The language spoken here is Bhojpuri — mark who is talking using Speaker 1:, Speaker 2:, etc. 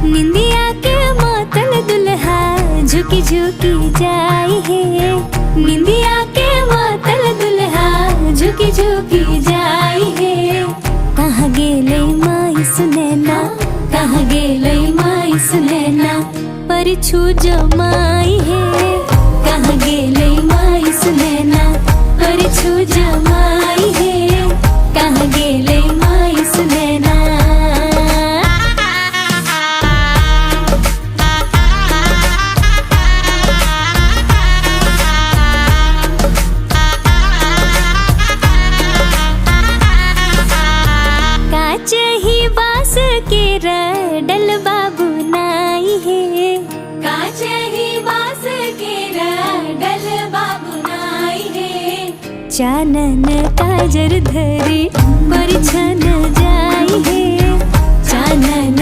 Speaker 1: निंदिया के मातल दुल्हा झुकी झुकी जाई है। निंदिया के मातल दुल्हा झुकी झुकी जाई है। कहाँ गेले माई सुनैना, कहाँ गेले माई सुनैना, पर छू जमाई है। कहाँ गेले माई सुनैना, पर छू जमाई है। कहाँ गेले माई सुनैना। ही बास के रडल बाबू नाई है। काच ही बास के रडल बाबू नाई है। चानन काजर धरी पर छन जाई है। चानन